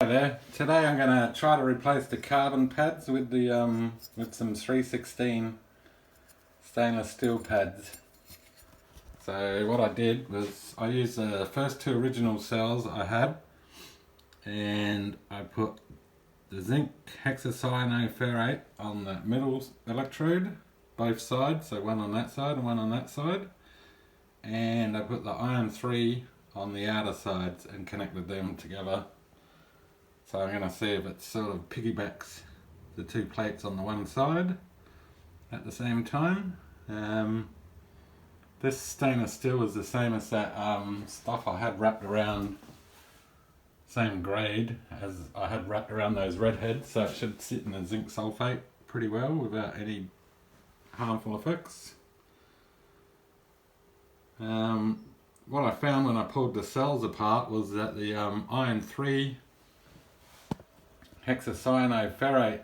there. Today I'm going to try to replace the carbon pads with the with some 316 stainless steel pads. So what I did was I used the first two original cells I had, and I put the zinc hexacyanoferrate on the middle electrode, both sides, so one on that side and one on that side, and I put the iron 3 on the outer sides and connected them together. So I'm going to see if it sort of piggybacks the two plates on the one side at the same time. This stainless steel is the same as that stuff I had wrapped around, same grade as I had wrapped around those redheads, so it should sit in the zinc sulfate pretty well without any harmful effects. What I found when I pulled the cells apart was that the iron 3 hexacyanoferrate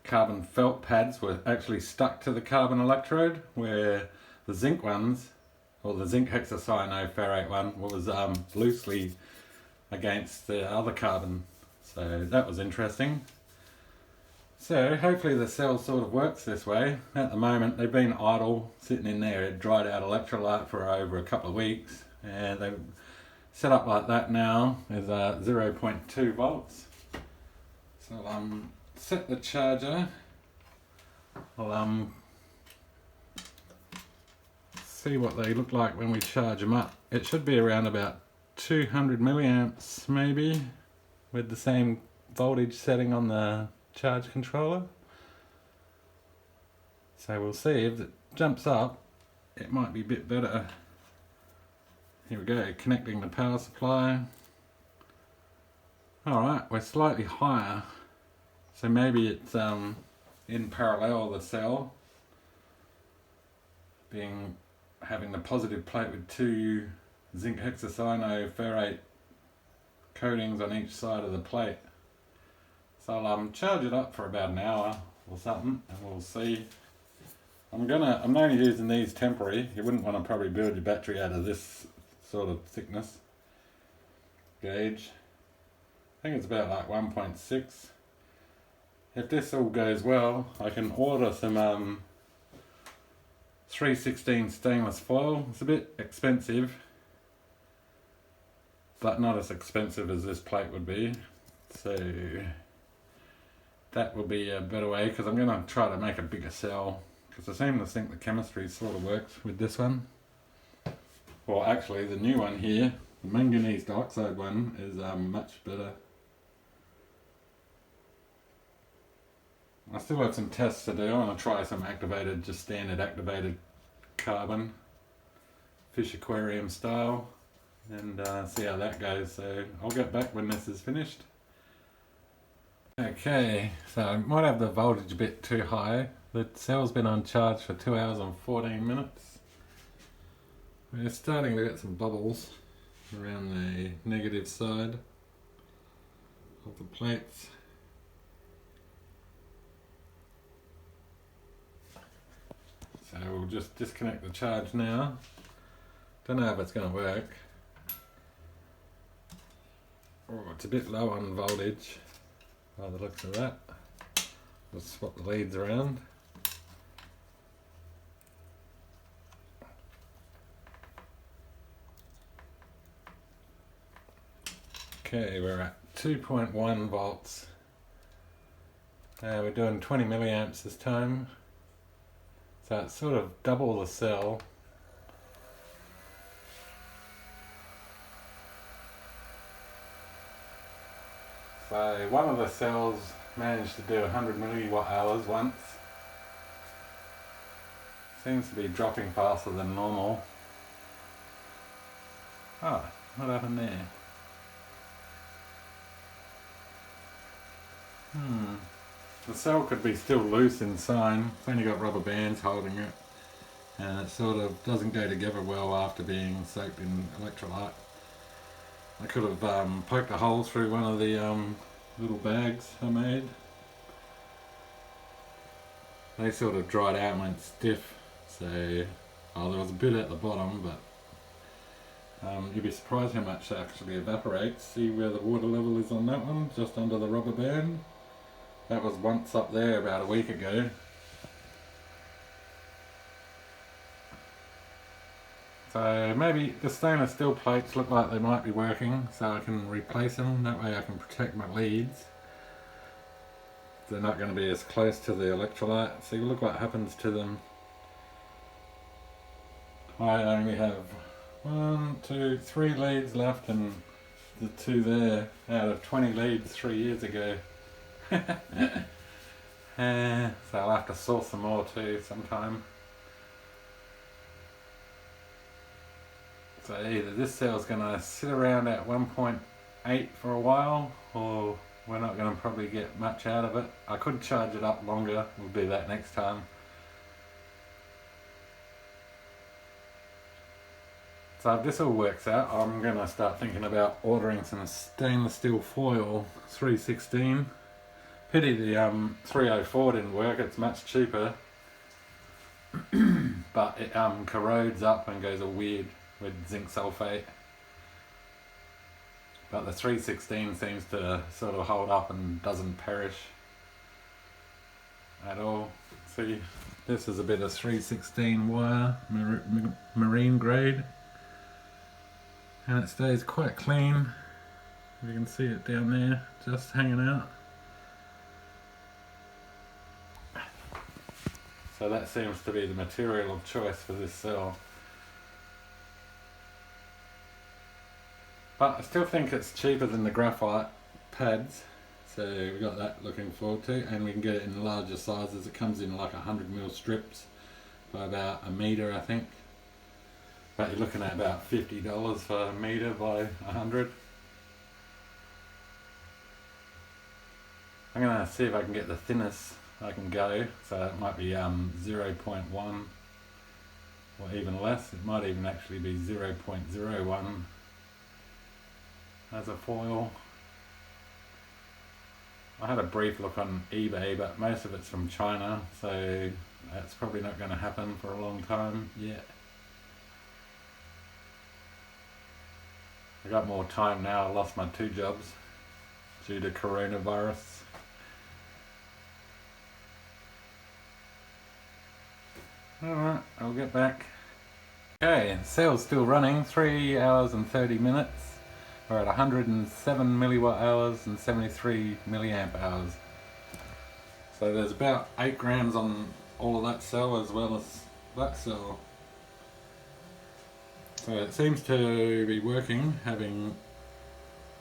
carbon felt pads were actually stuck to the carbon electrode, where the zinc ones, or the zinc hexacyanoferrate one, was loosely against the other carbon. So that was interesting. So hopefully the cell sort of works this way. At the moment they've been idle, sitting in there. It dried out electrolyte for over a couple of weeks, and they've set up like that now is 0.2 volts. So I'll set the charger. I'll see what they look like when we charge them up. It should be around about 200 milliamps maybe, with the same voltage setting on the charge controller. So we'll see if it jumps up. It might be a bit better. Here we go, connecting the power supply. Alright, we're slightly higher, so maybe it's in parallel the cell, having the positive plate with two zinc hexacyanoferrate coatings on each side of the plate. So I'll charge it up for about an hour or something, and we'll see. I'm only using these temporary. You wouldn't want to probably build your battery out of this sort of thickness gauge. I think it's about like 1.6. If this all goes well, I can order some 316 stainless foil. It's a bit expensive, but not as expensive as this plate would be. So that will be a better way, because I'm going to try to make a bigger cell, because I seem to think the chemistry sort of works with this one. Well, actually the new one here, the manganese dioxide one, is much better. I still have some tests to do. I want to try some activated, just standard activated carbon, fish aquarium style, and see how that goes. So I'll get back when this is finished. Okay, so I might have the voltage a bit too high. The cell's been on charge for 2 hours and 14 minutes. We're starting to get some bubbles around the negative side of the plates. So we'll just disconnect the charge now. Don't know if it's going to work. Oh, it's a bit low on voltage by the looks of that. We'll swap the leads around. Okay, we're at 2.1 volts. We're doing 20 milliamps this time. So it's sort of double the cell. So one of the cells managed to do 100 milliwatt hours once. Seems to be dropping faster than normal. Oh, what happened there? The cell could be still loose inside. It's only got rubber bands holding it, and it sort of doesn't go together well after being soaked in electrolyte. I could have poked a hole through one of the little bags I made. They sort of dried out and went stiff, so there was a bit at the bottom, but You'd be surprised how much actually evaporates. See where the water level is on that one, just under the rubber band? That was once up there about a week ago. So maybe the stainless steel plates look like they might be working, so I can replace them. That way I can protect my leads. They're not going to be as close to the electrolyte. See, look what happens to them. I only have 1, 2, 3 leads left, and the 2 there out of 20 leads 3 years ago. So I'll have to source some more too sometime. So either this cell's going to sit around at 1.8 for a while, or we're not going to probably get much out of it. I could charge it up longer, we'll do that next time. So if this all works out, I'm going to start thinking about ordering some stainless steel foil 316. Pity the 304 didn't work, it's much cheaper. But it corrodes up and goes all weird with zinc sulfate. But the 316 seems to sort of hold up and doesn't perish at all. See, this is a bit of 316 wire, marine grade. And it stays quite clean. You can see it down there, just hanging out. So that seems to be the material of choice for this cell. But I still think it's cheaper than the graphite pads. So we got that looking forward to, and we can get it in larger sizes. It comes in like 100mm strips by about a metre, I think. But you're looking at about $50 for a metre by 100. I'm going to see if I can get the thinnest I can go. So it might be 0.1 or even less. It might even actually be 0.01 as a foil. I had a brief look on eBay, but most of it's from China, so that's probably not going to happen for a long time yet. I got more time now. I lost my 2 jobs due to coronavirus. Alright, I'll get back. Okay, cell's still running, 3 hours and 30 minutes. We're at 107 milliwatt hours and 73 milliamp hours. So there's about 8 grams on all of that cell as well as that cell. So it seems to be working, having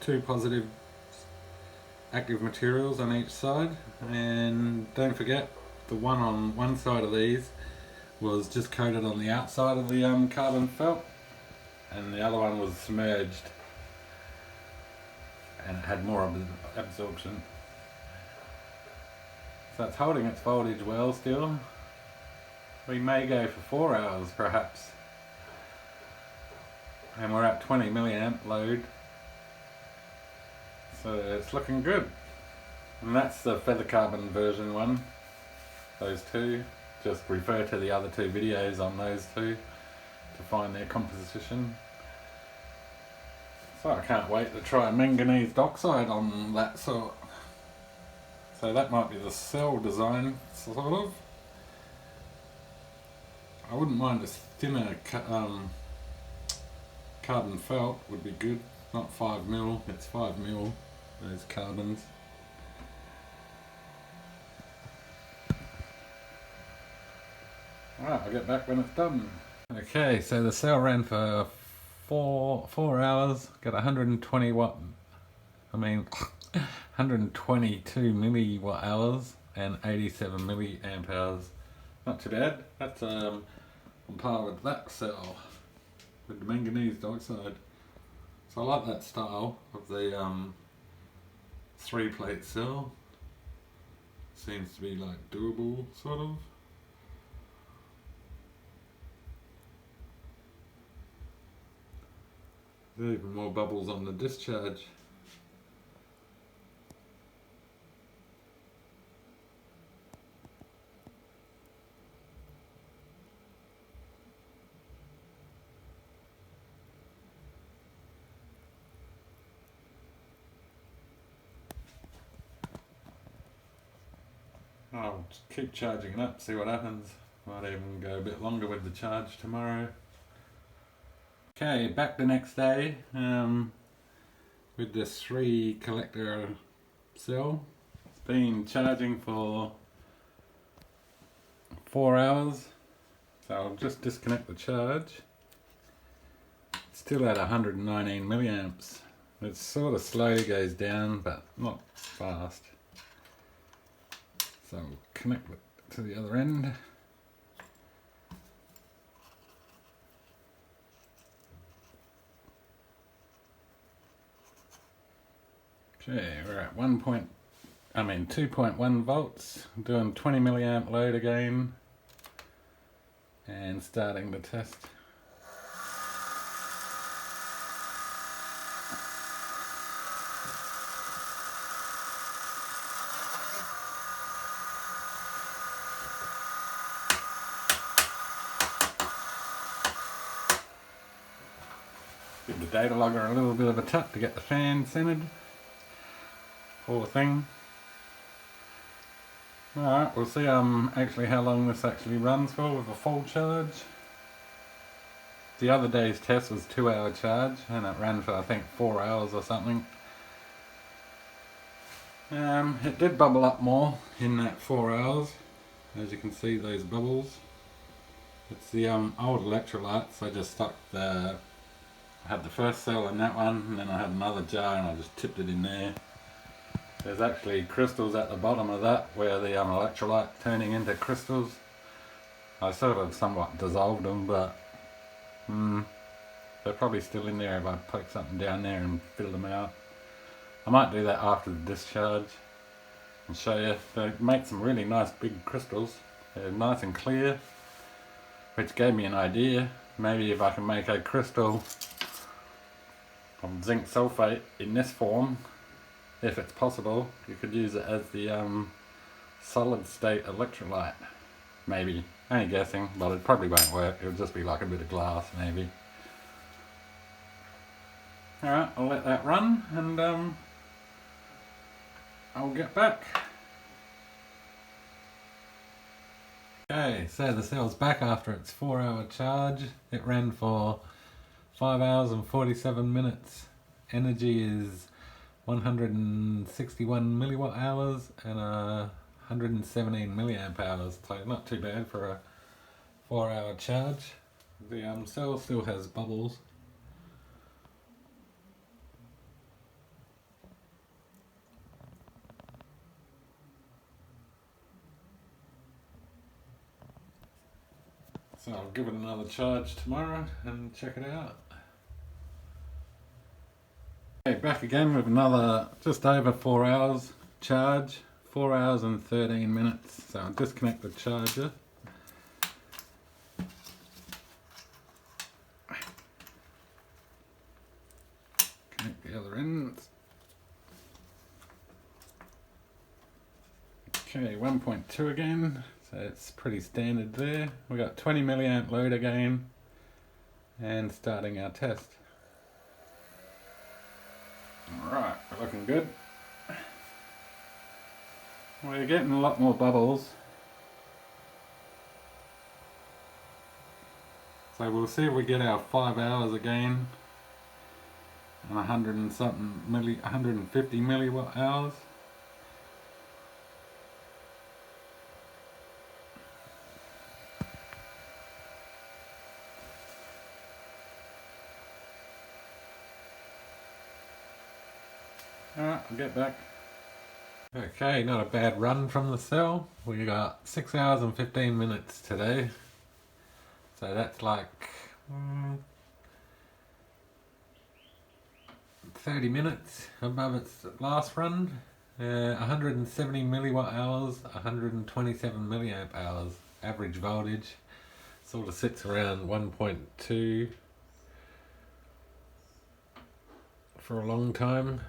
2 positive active materials on each side. And don't forget, the one on one side of these was just coated on the outside of the carbon felt, and the other one was submerged and it had more absorption. So it's holding its voltage well still. We may go for 4 hours perhaps. And we're at 20 milliamp load. So it's looking good. And that's the feather carbon version one. Those 2. Just refer to the other 2 videos on those 2 to find their composition. So I can't wait to try manganese oxide on that sort. So that might be the cell design, sort of. I wouldn't mind a thinner carbon felt would be good. Not 5mm, it's 5mm, those carbons. Alright, I'll get back when it's done. Okay, so the cell ran for 4 hours, got 122 milliwatt hours and 87 milliamp hours. Not too bad. That's on par with that cell with the manganese dioxide. So I like that style of the 3-plate cell. Seems to be like doable, sort of. There's even more bubbles on the discharge. I'll keep charging it up, see what happens. Might even go a bit longer with the charge tomorrow. Okay, back the next day with this 3 collector cell. It's been charging for 4 hours, so I'll just disconnect the charge. It's still at 119 milliamps. It sort of slowly goes down, but not fast. So I'll connect it to the other end. Okay, we're at 2.1 volts, doing 20 milliamp load again, and starting the test. Give the data logger a little bit of a tap to get the fan centered. Poor thing. Alright, we'll see actually how long this actually runs for with a full charge. The other day's test was 2-hour charge and it ran for I think 4 hours or something. It did bubble up more in that 4 hours. As you can see, those bubbles. It's the old electrolytes. I just stuck I had the first cell in that one, and then I had another jar and I just tipped it in there. There's actually crystals at the bottom of that where the electrolyte turning into crystals. I sort of somewhat dissolved them, but they're probably still in there if I poke something down there and fill them out. I might do that after the discharge and show you. They make some really nice big crystals. They're nice and clear, which gave me an idea. Maybe if I can make a crystal of zinc sulfate in this form, if it's possible, you could use it as the solid state electrolyte. Maybe. Only guessing, but it probably won't work. It'll just be like a bit of glass, maybe. Alright, I'll let that run and I'll get back. Okay, so the cell's back after its 4-hour charge. It ran for 5 hours and 47 minutes. Energy is 161 milliwatt hours and 117 milliamp hours, so not too bad for a 4-hour charge. The cell still has bubbles. So I'll give it another charge tomorrow and check it out. Okay, back again with another just over 4 hours charge, 4 hours and 13 minutes. So I'll disconnect the charger. Connect the other ends. Okay, 1.2 again, so it's pretty standard there. We got 20 milliamp load again, and starting our test. Alright, we're looking good. We're getting a lot more bubbles. So we'll see if we get our 5 hours again. And 150 milliwatt hours. Alright, I'll get back. Okay, not a bad run from the cell. We got 6 hours and 15 minutes today. So that's like 30 minutes above its last run. 170 milliwatt hours, 127 milliamp hours. Average voltage sort of sits around 1.2 for a long time.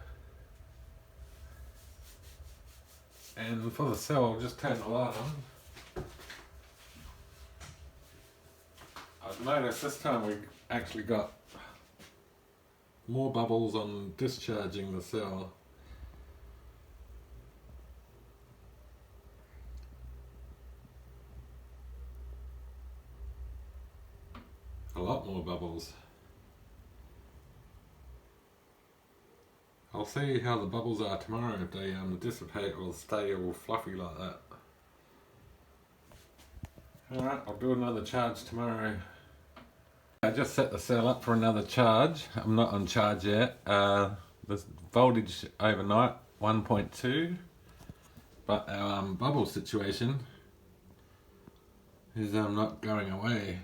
And for the cell, I'll just turn the light on. I've noticed this time we actually got more bubbles on discharging the cell. lot more bubbles. I'll see how the bubbles are tomorrow, if they dissipate or stay all fluffy like that. Alright, I'll do another charge tomorrow. I just set the cell up for another charge. I'm not on charge yet. The voltage overnight 1.2, but our bubble situation is not going away.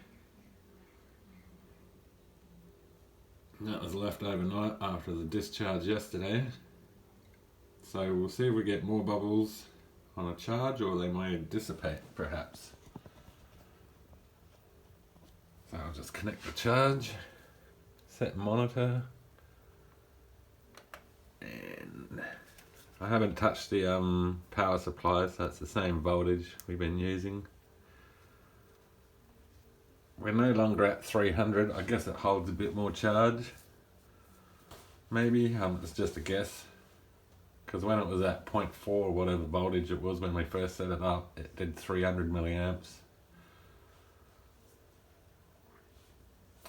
That was left overnight after the discharge yesterday. So we'll see if we get more bubbles on a charge, or they may dissipate perhaps. So I'll just connect the charge, set monitor, and I haven't touched the power supply, so that's the same voltage we've been using. We're no longer at 300, I guess it holds a bit more charge. Maybe, it's just a guess. Because when it was at 0.4, whatever voltage it was when we first set it up, it did 300 milliamps.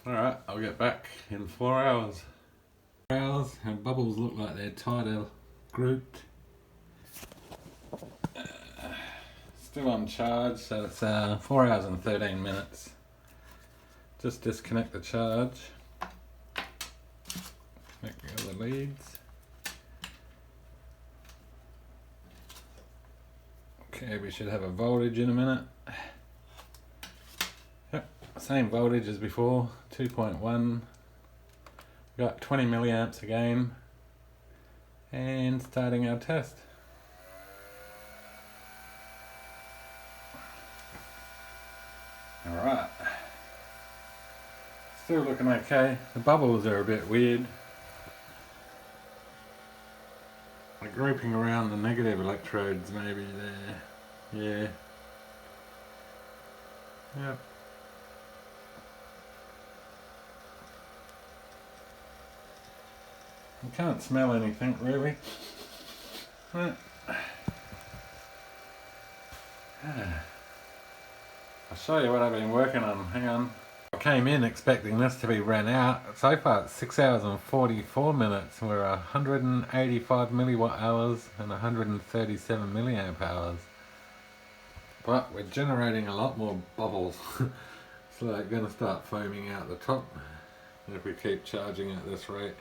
Alright, I'll get back in 4 hours. 4 hours, and bubbles look like they're tighter grouped. Still on charge, so it's 4 hours and 13 minutes. Just disconnect the charge. Connect the other leads. Okay, we should have a voltage in a minute. Yep, same voltage as before, 2.1. Got 20 milliamps again. And starting our test. Alright. Still looking okay. The bubbles are a bit weird. They're grouping around the negative electrodes maybe there. Yeah. Yep. You can't smell anything really. Right. I'll show you what I've been working on. Hang on. I came in expecting this to be ran out. So far it's 6 hours and 44 minutes. We're 185 milliwatt hours and 137 milliamp hours. But we're generating a lot more bubbles. So they're going to start foaming out the top if we keep charging at this rate.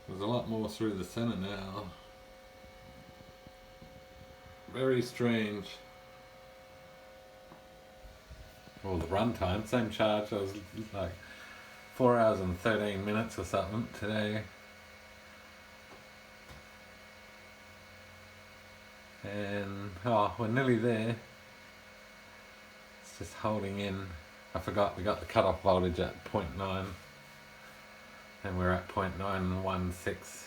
There's a lot more through the center now. Very strange. Well, the runtime, same charge, I was like 4 hours and 13 minutes or something today. And, we're nearly there. It's just holding in. I forgot we got the cutoff voltage at 0.9. And we're at 0.916.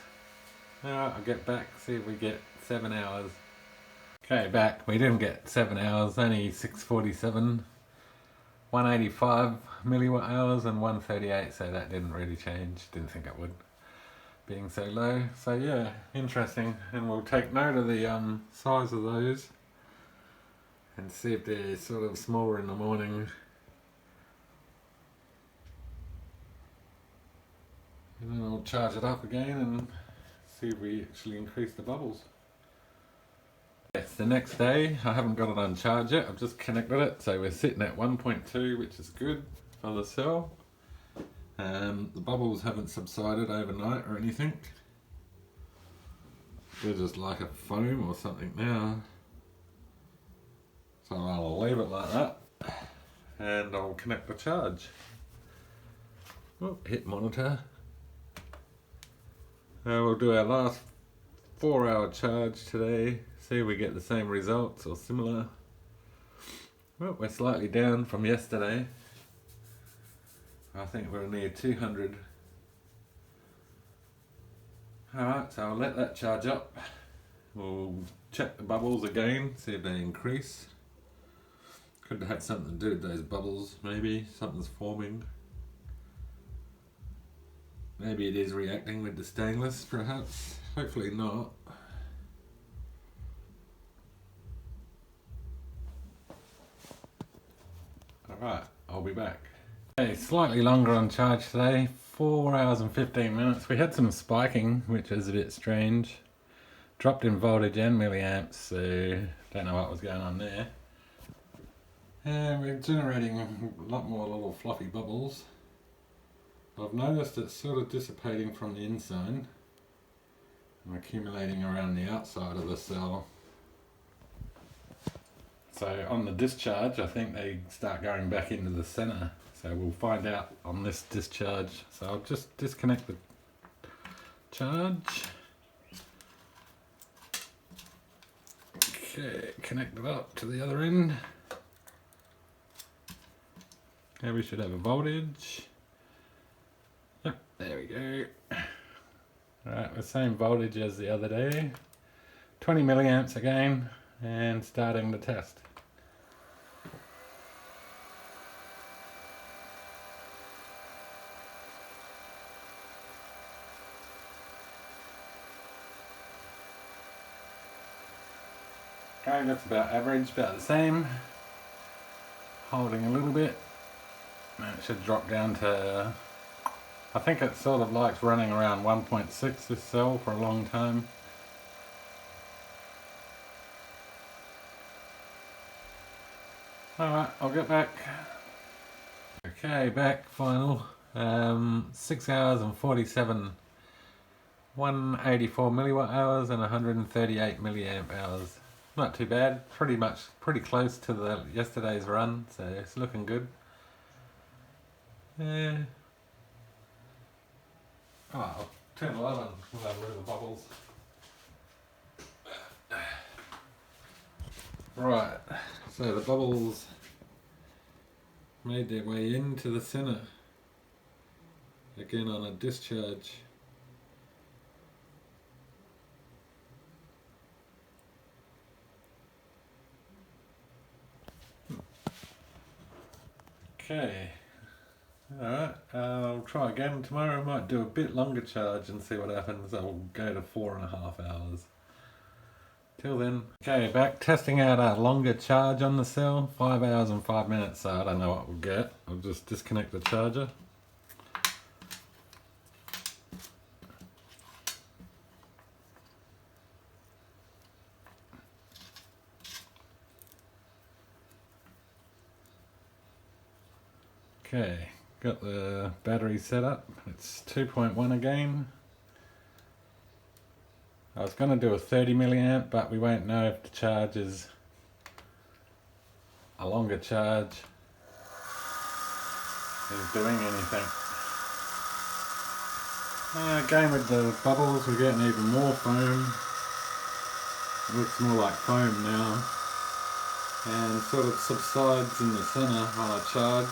Alright, I'll get back, see if we get 7 hours. Okay, back. We didn't get 7 hours, only 6:47. 185 milliwatt hours and 138, so that didn't really change. Didn't think it would, being so low. So yeah, interesting. And we'll take note of the size of those and see if they're sort of smaller in the morning. And then I'll charge it up again and see if we actually increase the bubbles. It's the next day. I haven't got it on charge yet. I've just connected it, so we're sitting at 1.2, which is good for the cell. The bubbles haven't subsided overnight or anything. They're just like a foam or something now. So I'll leave it like that, and I'll connect the charge. Oh, hit monitor. We'll do our last 4-hour charge today. See if we get the same results or similar. Well, we're slightly down from yesterday. I think we're near 200. Alright, so I'll let that charge up. We'll check the bubbles again, see if they increase. Could have something to do with those bubbles, maybe. Something's forming. Maybe it is reacting with the stainless, perhaps. Hopefully not. Alright, I'll be back. Okay, slightly longer on charge today, 4 hours and 15 minutes. We had some spiking, which is a bit strange. Dropped in voltage and milliamps, so don't know what was going on there. And we're generating a lot more little fluffy bubbles. I've noticed it's sort of dissipating from the inside and accumulating around the outside of the cell. So on the discharge, I think they start going back into the center. So we'll find out on this discharge. So I'll just disconnect the charge. Okay, connect it up to the other end. Now we should have a voltage. Yep, there we go. Alright, the same voltage as the other day. 20 milliamps again, and starting the test. Okay, that's about average, about the same. Holding a little bit. And it should drop down to, I think it sort of likes running around 1.6 this cell for a long time. Alright, I'll get back. Okay, back, final. 6 hours and 47, 184 milliwatt hours and 138 milliamp hours. Not too bad, pretty close to the yesterday's run, so it's looking good. Yeah. Oh, I'll turn the light on, we'll have a look at the bubbles. Right, so the bubbles made their way into the center. Again on a discharge. Okay. Alright, I'll try again tomorrow. I might do a bit longer charge and see what happens. I'll go to 4.5 hours. Till then. Okay, back testing out a longer charge on the cell. 5 hours and 5 minutes, so I don't know what we'll get. I'll just disconnect the charger. Okay, got the battery set up. It's 2.1 again. I was going to do a 30 milliamp, but we won't know if the charge is a longer charge is doing anything. Again with the bubbles, we're getting even more foam. It looks more like foam now, and sort of subsides in the center on a charge.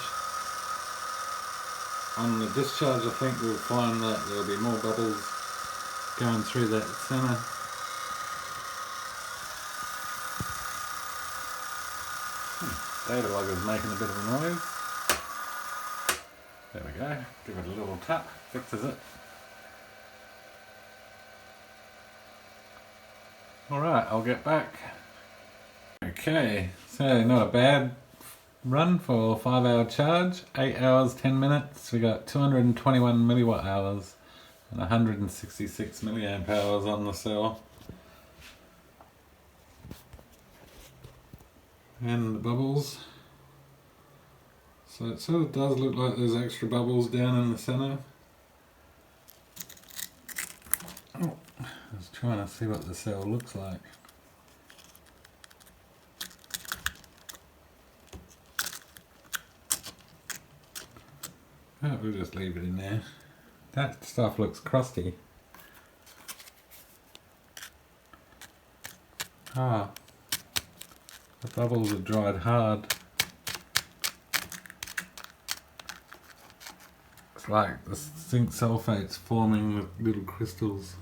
On the discharge, I think we'll find that there'll be more bubbles going through that center. Data logger's making a bit of a noise. There we go. Give it a little tap, fixes it. Alright, I'll get back. Okay, so not a bad run for a 5 hour charge, 8 hours 10 minutes. We got 221 milliwatt hours and 166 milliamp hours on the cell. And the bubbles. So it sort of does look like there's extra bubbles down in the center. Oh, I was trying to see what the cell looks like. Oh, we'll just leave it in there. That stuff looks crusty. Ah, the bubbles have dried hard. It's like the zinc sulfate's forming with little crystals.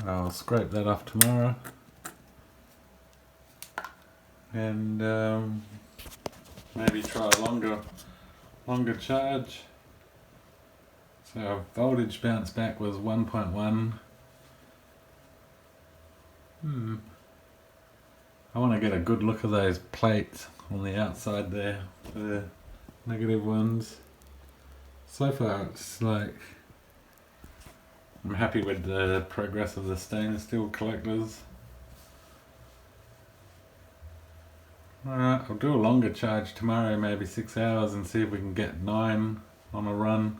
I'll scrape that off tomorrow, and maybe try a longer charge. So voltage bounce back was 1.1, I want to get a good look at those plates on the outside there, the negative ones. So far it's like, I'm happy with the progress of the stainless steel collectors. Alright, I'll do a longer charge tomorrow, maybe 6 hours, and see if we can get 9 on a run.